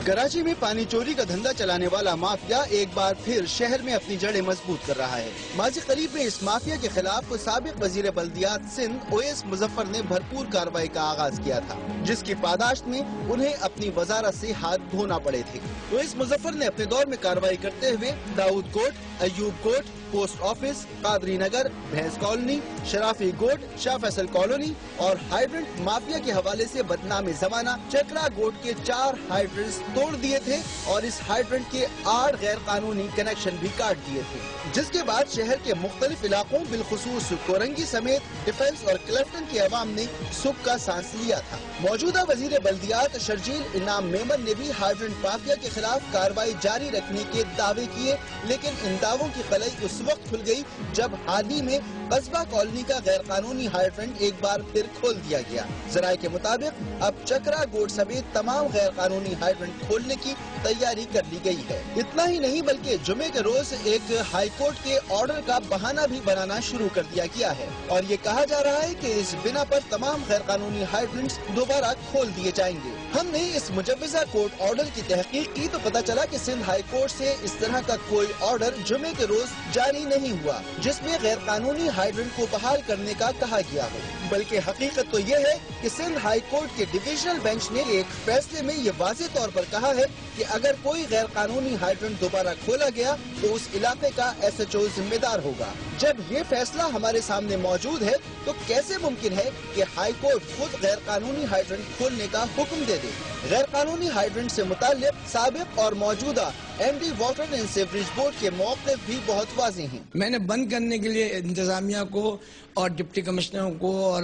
کراچی میں پانی چوری کا دھندا چلانے والا مافیا ایک بار پھر شہر میں اپنی جڑیں مضبوط کر رہا ہے۔ ماضی قریب میں اس مافیا کے خلاف سابق وزیر بلدیات سندھ اویس مظفر نے بھرپور کارروائی کا آغاز کیا تھا، جس کی پاداشت میں انہیں اپنی وزارت سے ہاتھ دھونا پڑے تھے۔ اویس مظفر نے اپنے دور میں کارروائی کرتے ہوئے داؤد کوٹ، ایوب کوٹ، پوسٹ آفس، قادری نگر، بھینس کالونی، شرافی گوٹ، شاہ فیصل کالونی اور ہائیڈرنٹ مافیا کے حوالے سے بدنام زمانہ چکرا گوٹ کے 4 ہائیڈرنٹس توڑ دیے تھے اور اس ہائیڈرنٹ کے 8 غیر قانونی کنیکشن بھی کاٹ دیے تھے، جس کے بعد شہر کے مختلف علاقوں بالخصوص کورنگی سمیت ڈیفنس اور کلفٹن کے عوام نے سکھ کا سانس لیا تھا۔ موجودہ وزیر بلدیات شرجیل انعام میمن نے بھی ہائیڈرنٹ مافیا کے خلاف کارروائی جاری رکھنے کے دعوے کیے، لیکن ان دعووں کی خلئی اس وقت کھل گئی جب حال ہی میں قصبہ کالونی کا غیر قانونی ہائیڈرنٹ ایک بار پھر کھول دیا گیا۔ ذرائع کے مطابق اب چکرا گوٹ سمیت تمام غیر قانونی ہائیڈرنٹ کھولنے کی تیاری کر لی گئی ہے۔ اتنا ہی نہیں بلکہ جمعے کے روز ایک ہائی کورٹ کے آرڈر کا بہانہ بھی بنانا شروع کر دیا گیا ہے اور یہ کہا جا رہا ہے کہ اس بنا پر تمام غیر قانونی ہائیڈرنٹس دوبارہ کھول دیے جائیں گے۔ ہم نے اس مجوزہ کورٹ آرڈر کی تحقیق کی تو پتہ چلا کہ سندھ ہائی کورٹ سے اس طرح کا کوئی آرڈر جمعے کے روز جاری نہیں ہوا جس میں غیر قانونی ہائیڈرنٹ کو بحال کرنے کا کہا گیا ہو، بلکہ حقیقت تو یہ ہے کہ سندھ ہائی کورٹ کے ڈویژنل بینچ نے ایک فیصلے میں یہ واضح طور پر کہا ہے کہ اگر کوئی غیر قانونی ہائیڈرنٹ دوبارہ کھولا گیا تو اس علاقے کا ایس ایچ او ذمہ دار ہوگا۔ جب یہ فیصلہ ہمارے سامنے موجود ہے تو کیسے ممکن ہے کہ ہائی کورٹ خود غیر قانونی ہائیڈرنٹ کھولنے کا حکم دے دے؟ غیر قانونی ہائیڈرنٹ سے متعلق سابق اور موجودہ M D water and sewerage board کے موقف بھی بہت واضح ہیں۔ میں نے بند کرنے کے لیے انتظامیہ کو اور ڈپٹی کمشنروں کو اور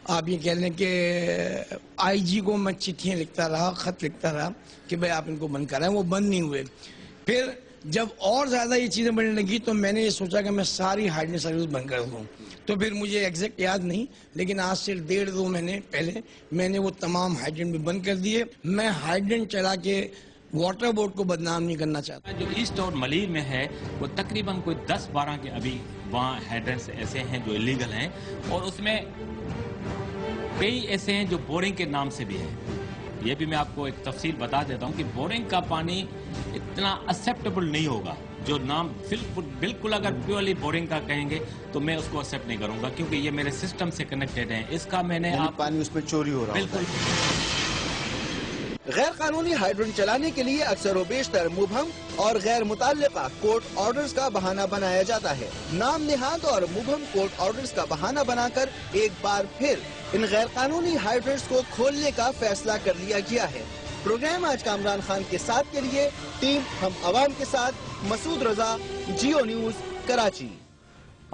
آپ یہ کہہ لیں کہ آئی جی کو میں چٹھیاں لکھتا رہا، خط لکھتا رہا کہ بھائی آپ ان کو بند کرائیں، وہ بند نہیں ہوئے۔ پھر جب اور زیادہ یہ چیزیں بڑھنے لگی تو میں نے یہ سوچا کہ میں ساری ہائیڈرنٹ سروس بند کر دوں۔ تو پھر مجھے ایگزیکٹ یاد نہیں، لیکن آج سے 1.5-2 مہینے پہلے میں نے وہ تمام ہائیڈرنٹ بھی بند کر دیے۔ میں ہائیڈرنٹ چلا کے واٹر بورڈ کو بدنام نہیں کرنا چاہتا۔ جو ایسٹ اور ملیر میں ہے وہ تقریباً کوئی 10-12 کے ابھی وہاں ہائیڈرنٹس ایسے ہیں جو الیگل ہیں، اور اس میں کئی ایسے ہیں جو بورنگ کے نام سے بھی ہیں۔ یہ بھی میں آپ کو ایک تفصیل بتا دیتا ہوں کہ بورنگ کا پانی اتنا ایکسیپٹیبل نہیں ہوگا، جو نام بالکل اگر پیورلی بورنگ کا کہیں گے تو میں اس کو ایکسیپٹ نہیں کروں گا، کیونکہ یہ میرے سسٹم سے کنیکٹڈ ہیں۔ اس کا میں نے پانی اس میں چوری ہو رہا ہے۔ بالکل غیر قانونی ہائیڈرنٹ چلانے کے لیے اکثر و بیشتر مبہم اور غیر متعلقہ کورٹ آرڈرز کا بہانہ بنایا جاتا ہے۔ نام نہاد اور مبہم کورٹ آرڈرز کا بہانہ بنا کر ایک بار پھر ان غیر قانونی ہائیڈرنٹس کو کھولنے کا فیصلہ کر لیا گیا ہے۔ پروگرام آج کامران خان کے ساتھ کے لیے ٹیم ہم عوام کے ساتھ مسعود رضا، جیو نیوز، کراچی۔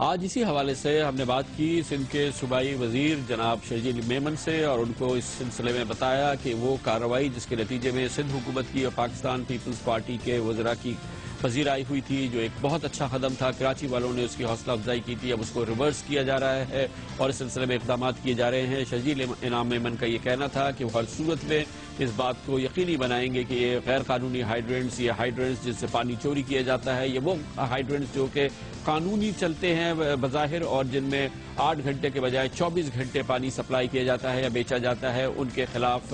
آج اسی حوالے سے ہم نے بات کی سندھ کے صوبائی وزیر جناب شرجیل میمن سے اور ان کو اس سلسلے میں بتایا کہ وہ کارروائی جس کے نتیجے میں سندھ حکومت کی اور پاکستان پیپلز پارٹی کے وزراء کی پذیرائی ہوئی تھی، جو ایک بہت اچھا قدم تھا، کراچی والوں نے اس کی حوصلہ افزائی کی تھی، اب اس کو ریورس کیا جا رہا ہے اور اس سلسلے میں اقدامات کیے جا رہے ہیں۔ شرجیل انعام میمن کا یہ کہنا تھا کہ وہ ہر صورت میں اس بات کو یقینی بنائیں گے کہ یہ غیر قانونی ہائیڈرنٹس، یہ ہائیڈرنٹس جس سے پانی چوری کیا جاتا ہے، یہ وہ ہائیڈرنٹس جو کہ قانونی چلتے ہیں بظاہر اور جن میں 8 گھنٹے کے بجائے 24 گھنٹے پانی سپلائی کیا جاتا ہے یا بیچا جاتا ہے، ان کے خلاف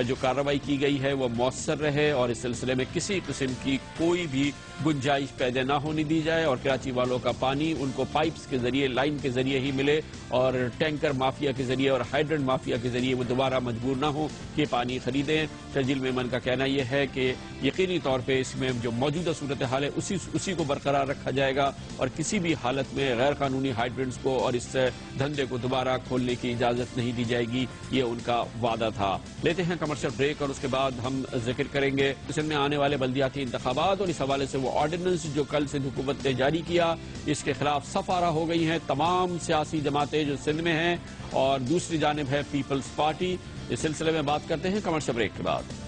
جو کارروائی کی گئی ہے وہ مؤثر رہے اور اس سلسلے میں کسی قسم کی کوئی بھی گنجائش پیدا نہ ہونے دی جائے اور کراچی والوں کا پانی ان کو پائپس کے ذریعے، لائن کے ذریعے ہی ملے اور ٹینکر مافیا کے ذریعے اور ہائیڈرنٹ مافیا کے ذریعے وہ دوبارہ مجبور نہ ہوں کہ پانی خریدیں۔ شرجیل میمن کا کہنا یہ ہے کہ یقینی طور پہ اس میں جو موجودہ صورتحال ہے اسی کو برقرار رکھا جائے گا اور کسی بھی حالت میں غیر قانونی ہائیڈرنٹس کو اور اس دھندے کو دوبارہ کھولنے کی اجازت نہیں دی جائے گی، یہ ان کا وعدہ تھا۔ لیتے ہیں کمرشل بریک اور اس کے بعد ہم ذکر کریں گے سندھ میں آنے والے بلدیاتی انتخابات اور اس حوالے سے وہ آرڈیننس جو کل سندھ حکومت نے جاری کیا، اس کے خلاف صف آرا ہو گئی ہیں تمام سیاسی جماعتیں جو سندھ میں ہیں اور دوسری جانب ہے پیپلز پارٹی۔ اس سلسلے میں بات کرتے ہیں کمرشل بریک کے بعد۔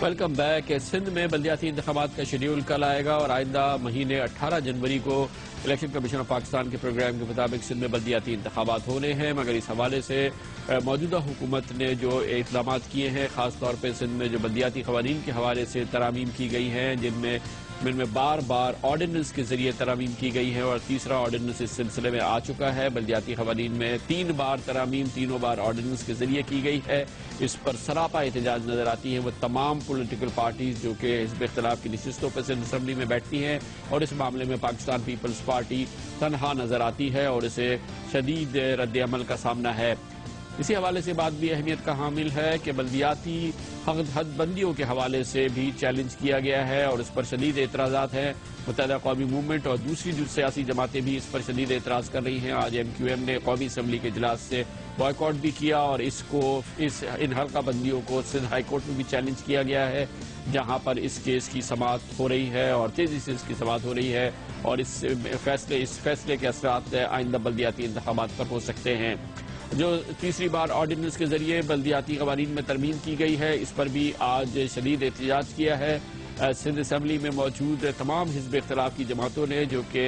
Welcome back. سندھ میں بلدیاتی انتخابات کا شیڈیول کل آئے گا اور آئندہ مہینے 18 جنوری کو الیکشن کمیشن آف پاکستان کے پروگرام کے مطابق سندھ میں بلدیاتی انتخابات ہونے ہیں، مگر اس حوالے سے موجودہ حکومت نے جو اقدامات کیے ہیں، خاص طور پہ سندھ میں جو بلدیاتی قوانین کے حوالے سے ترامیم کی گئی ہیں، جن میں بار بار آرڈیننس کے ذریعے ترامیم کی گئی ہے اور تیسرا آرڈیننس اس سلسلے میں آ چکا ہے۔ بلدیاتی قوانین میں 3 بار ترامیم، تینوں بار آرڈیننس کے ذریعے کی گئی ہے۔ اس پر سراپا احتجاج نظر آتی ہیں وہ تمام پولیٹیکل پارٹیز جو کہ حزب اختلاف کی نشستوں پر سندھ اسمبلی میں بیٹھتی ہیں اور اس معاملے میں پاکستان پیپلز پارٹی تنہا نظر آتی ہے اور اسے شدید رد عمل کا سامنا ہے۔ اسی حوالے سے بات بھی اہمیت کا حامل ہے کہ بلدیاتی حد بندیوں کے حوالے سے بھی چیلنج کیا گیا ہے اور اس پر شدید اعتراضات ہیں۔ متحدہ قومی موومنٹ اور دوسری جو سیاسی جماعتیں بھی اس پر شدید اعتراض کر رہی ہیں۔ آج MQM نے قومی اسمبلی کے اجلاس سے بائیکاٹ بھی کیا اور ان حلقہ بندیوں کو سندھ ہائی کورٹ میں بھی چیلنج کیا گیا ہے، جہاں پر اس کیس کی سماعت ہو رہی ہے اور تیزی سے اس کی سماعت ہو رہی ہے اور اس فیصلے کے اثرات آئندہ بلدیاتی انتخابات پر ہو سکتے ہیں۔ جو تیسری بار آرڈیننس کے ذریعے بلدیاتی قوانین میں ترمیم کی گئی ہے، اس پر بھی آج شدید احتجاج کیا ہے۔ سندھ اسمبلی میں موجود تمام حزب اختلاف کی جماعتوں نے جو کہ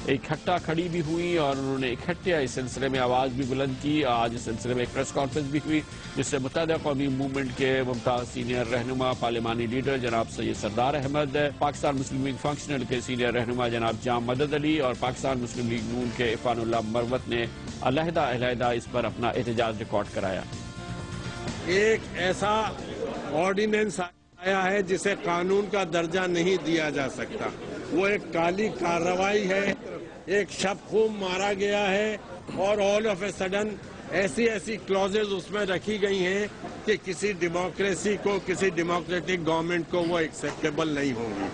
اکٹھا کھڑی بھی ہوئی اور انہوں نے اکٹھے اس سلسلے میں آواز بھی بلند کی۔ آج اس سلسلے میں ایک پریس کانفرنس بھی ہوئی جس سے متحدہ قومی موومنٹ کے ممتاز سینئر رہنما پارلیمانی لیڈر جناب سید سردار احمد، پاکستان مسلم لیگ فنکشنل کے سینئر رہنما جناب جام مدد علی اور پاکستان مسلم لیگ نون کے عفان اللہ مروت نے علیحدہ اس پر اپنا احتجاج ریکارڈ کرایا۔ ایک ایسا آرڈیننس آیا ہے جسے قانون کا درجہ نہیں دیا جا سکتا، وہ ایک کالی کارروائی ہے، ایک شب خون مارا گیا ہے اور آل آف اے سڈن ایسی کلوزز اس میں رکھی گئی ہیں کہ کسی ڈیموکریسی کو، کسی ڈیموکریٹک گورنمنٹ کو وہ ایکسیپٹیبل نہیں ہوں گی۔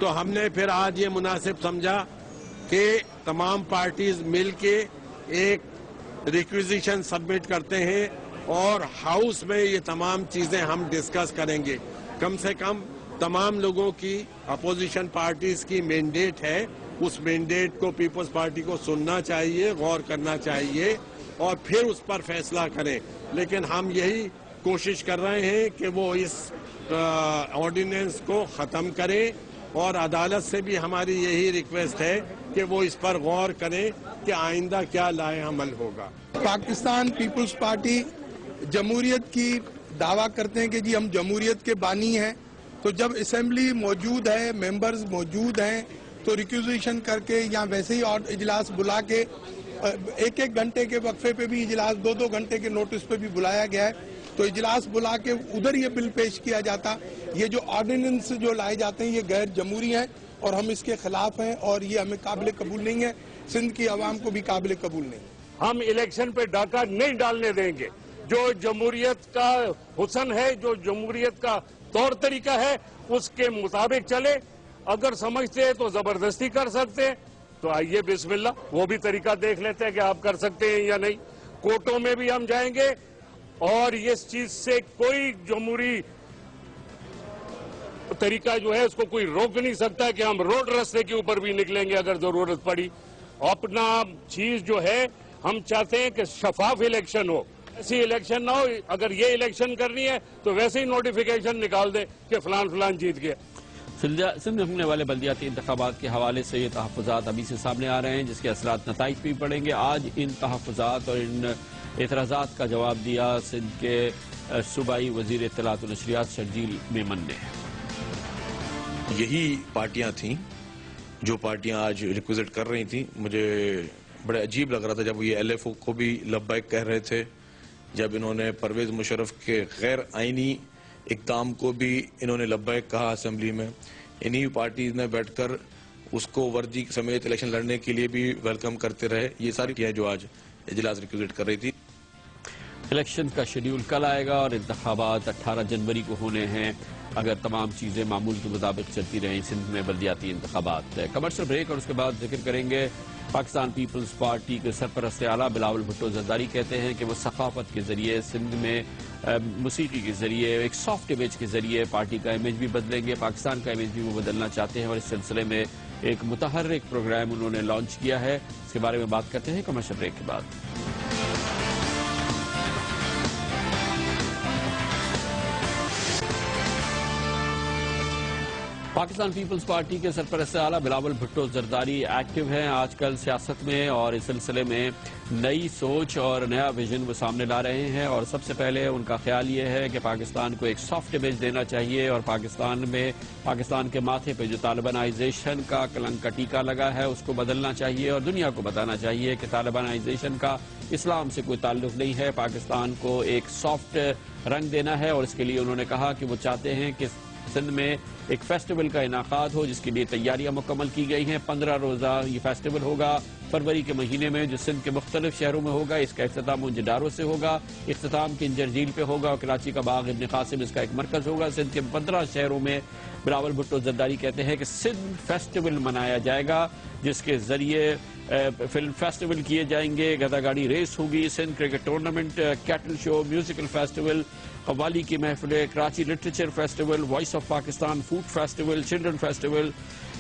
تو ہم نے پھر آج یہ مناسب سمجھا کہ تمام پارٹیز مل کے ایک ریکویزیشن سبمٹ کرتے ہیں اور ہاؤس میں یہ تمام چیزیں ہم ڈسکس کریں گے۔ کم سے کم تمام لوگوں کی، اپوزیشن پارٹیز کی مینڈیٹ ہے، اس مینڈیٹ کو پیپلز پارٹی کو سننا چاہیے، غور کرنا چاہیے اور پھر اس پر فیصلہ کریں۔ لیکن ہم یہی کوشش کر رہے ہیں کہ وہ اس آرڈیننس کو ختم کریں اور عدالت سے بھی ہماری یہی ریکویسٹ ہے کہ وہ اس پر غور کریں کہ آئندہ کیا لائے عمل ہوگا۔ پاکستان پیپلز پارٹی جمہوریت کی دعویٰ کرتے ہیں کہ جی ہم جمہوریت کے بانی ہیں، تو جب اسمبلی موجود ہے، ممبرز موجود ہیں، تو ریکویزیشن کر کے یا ویسے ہی اور اجلاس بلا کے 1 گھنٹے کے وقفے پہ بھی اجلاس 2 گھنٹے کے نوٹس پہ بھی بلایا گیا ہے، تو اجلاس بلا کے ادھر یہ بل پیش کیا جاتا۔ یہ جو آرڈیننس جو لائے جاتے ہیں یہ غیر جمہوری ہیں اور ہم اس کے خلاف ہیں اور یہ ہمیں قابل قبول نہیں ہے، سندھ کی عوام کو بھی قابل قبول نہیں۔ ہم الیکشن پہ ڈاکہ نہیں ڈالنے دیں گے۔ جو جمہوریت کا حسن ہے، جو جمہوریت کا طور طریقہ ہے، اس کے مطابق چلے۔ اگر سمجھتے ہیں تو زبردستی کر سکتے ہیں تو آئیے بسم اللہ، وہ بھی طریقہ دیکھ لیتے ہیں کہ آپ کر سکتے ہیں یا نہیں۔ کوٹوں میں بھی ہم جائیں گے اور اس چیز سے کوئی جمہوری طریقہ جو ہے اس کو کوئی روک نہیں سکتا کہ ہم روڈ رستے کے اوپر بھی نکلیں گے اگر ضرورت پڑی۔ اپنا چیز جو ہے ہم چاہتے ہیں کہ شفاف الیکشن ہو، ایسی الیکشن نہ ہو اگر یہ الیکشن کرنی ہے تو ویسے ہی نوٹیفیکیشن نکال دے کہ فلان جیت گیا۔ سندھ میں ہونے والے بلدیاتی انتخابات کے حوالے سے یہ تحفظات ابھی سے سامنے آ رہے ہیں جس کے اثرات نتائج بھی پڑیں گے۔ آج ان تحفظات اور ان اعتراضات کا جواب دیا سندھ کے صوبائی وزیر اطلاعات و نشریات شرجیل میمن نے. یہی پارٹیاں تھیں جو پارٹیاں آج ریکویزٹ کر رہی تھیں. مجھے بڑا عجیب لگ رہا تھا جب یہ LFO کو بھی لبیک کہہ رہے تھے, جب انہوں نے پرویز مشرف کے غیر آئینی اقدام کو بھی انہوں نے لبیک کہا اسمبلی میں. انہی پارٹیز نے بیٹھ کر اس کو ورزی سمیت الیکشن لڑنے کے لیے بھی ویلکم کرتے رہے. یہ ساری چیزیں جو آج اجلاس ریکویزٹ کر رہی تھی. الیکشن کا شیڈیول کل آئے گا اور انتخابات 18 جنوری کو ہونے ہیں اگر تمام چیزیں معمول کے مطابق چلتی رہیں سندھ میں بلدیاتی انتخابات. کمرشل بریک اور اس کے بعد ذکر کریں گے. پاکستان پیپلز پارٹی کے سرپرست اعلیٰ بلاول بھٹو زرداری کہتے ہیں کہ وہ ثقافت کے ذریعے سندھ میں موسیقی کے ذریعے ایک سافٹ امیج کے ذریعے پارٹی کا امیج بھی بدلیں گے, پاکستان کا امیج بھی وہ بدلنا چاہتے ہیں اور اس سلسلے میں ایک متحرک پروگرام انہوں نے لانچ کیا ہے. اس کے بارے میں بات کرتے ہیں کمرشل بریک کے بعد. پاکستان پیپلز پارٹی کے سرپرست اعلیٰ بلاول بھٹو زرداری ایکٹیو ہیں آج کل سیاست میں اور اس سلسلے میں نئی سوچ اور نیا ویژن وہ سامنے لا رہے ہیں. اور سب سے پہلے ان کا خیال یہ ہے کہ پاکستان کو ایک سافٹ امیج دینا چاہیے اور پاکستان کے ماتھے پہ جو طالبانائزیشن کا کلنک کا ٹیکا لگا ہے اس کو بدلنا چاہیے اور دنیا کو بتانا چاہیے کہ طالبانائزیشن کا اسلام سے کوئی تعلق نہیں ہے, پاکستان کو ایک سافٹ رنگ دینا ہے. اور اس کے لیے انہوں نے کہا کہ وہ چاہتے ہیں کہ سندھ میں ایک فیسٹیول کا انعقاد ہو جس کے لیے تیاریاں مکمل کی گئی ہیں. 15 روزہ یہ فیسٹیول ہوگا فروری کے مہینے میں جو سندھ کے مختلف شہروں میں ہوگا. اس کا اختتام منجڈاروں سے ہوگا, اختتام کنجر جھیل پہ ہوگا اور کراچی کا باغ ابن قاسم اس کا ایک مرکز ہوگا. سندھ کے 15 شہروں میں بلاول بھٹو زرداری کہتے ہیں کہ سندھ فیسٹیول منایا جائے گا جس کے ذریعے فلم فیسٹیول کیے جائیں گے, گدا گاڑی ریس ہوگی, Sindh cricket tournament, cattle show, musical festival, qawwali کی محفلیں, Karachi literature festival, voice of Pakistan food festival, children festival,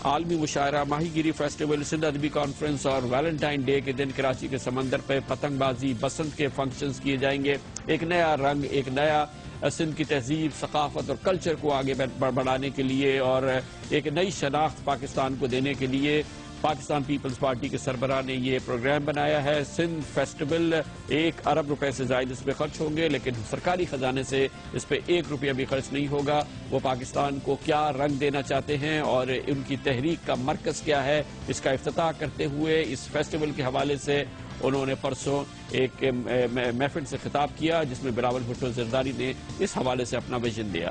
عالمی مشاعرہ, ماہی گیری فیسٹیول, سندھ ادبی کانفرنس اور ویلنٹائن ڈے کے دن کراچی کے سمندر پہ پتنگ بازی, بسنت کے فنکشنز کیے جائیں گے. ایک نیا رنگ, ایک نیا سندھ کی تہذیب, ثقافت اور کلچر کو آگے بڑھانے کے لیے اور ایک نئی شناخت پاکستان کو دینے کے لیے پاکستان پیپلز پارٹی کے سربراہ نے یہ پروگرام بنایا ہے. سندھ فیسٹیول 1 ارب روپے سے زائد اس پہ خرچ ہوں گے لیکن سرکاری خزانے سے اس پہ 1 روپیہ بھی خرچ نہیں ہوگا. وہ پاکستان کو کیا رنگ دینا چاہتے ہیں اور ان کی تحریک کا مرکز کیا ہے اس کا افتتاح کرتے ہوئے اس فیسٹیول کے حوالے سے انہوں نے پرسوں ایک محفل سے خطاب کیا جس میں بلاول بھٹو زرداری نے اس حوالے سے اپنا ویژن دیا.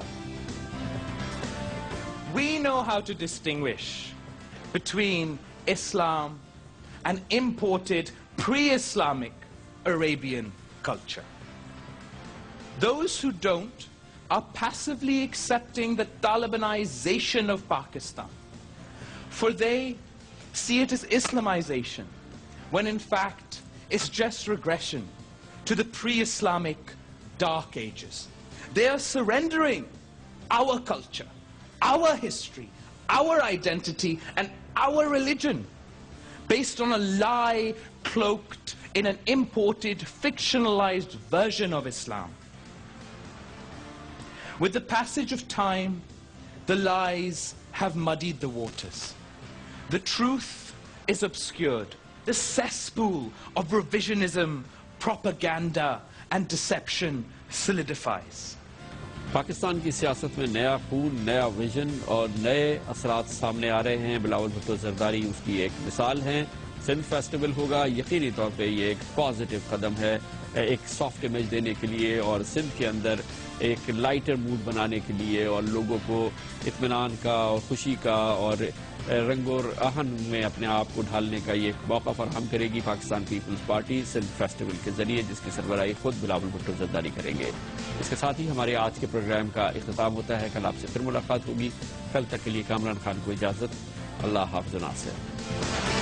We know how to distinguish between Islam and imported pre-Islamic Arabian culture. Those who don't are passively accepting the Talibanization of Pakistan, for they see it as Islamization, when in fact it's just regression to the pre-Islamic dark ages. They are surrendering our culture, our history, our identity and our religion based on a lie cloaked in an imported, fictionalized version of Islam. With the passage of time, the lies have muddied the waters. The truth is obscured. The cesspool of revisionism, propaganda and deception solidifies. Pakistan کی سیاست میں نیا خون, نیا vision اور نئے اثرات سامنے آ رہے ہیں. بلاول بھٹو زرداری اس کی ایک مثال ہیں. سندھ فیسٹیول ہوگا, یقینی طور پہ یہ ایک پازیٹیو قدم ہے ایک سافٹ امیج دینے کے لیے اور سندھ کے اندر ایک لائٹر موڈ بنانے کے لیے اور لوگوں کو اطمینان کا اور خوشی کا اور رنگ اور آہن میں اپنے آپ کو ڈھالنے کا یہ ایک موقع فراہم کرے گی Pakistan people's party Sindh festival کے ذریعے جس کی سربراہی خود بلاول بھٹو زرداری کریں گے. اس کے ساتھ ہی ہمارے آج کے پروگرام کا اختتام ہوتا ہے. کل آپ سے پھر ملاقات ہوگی. کل تک کے لیے کامران خان کو اجازت. اللہ حافظ و ناصر.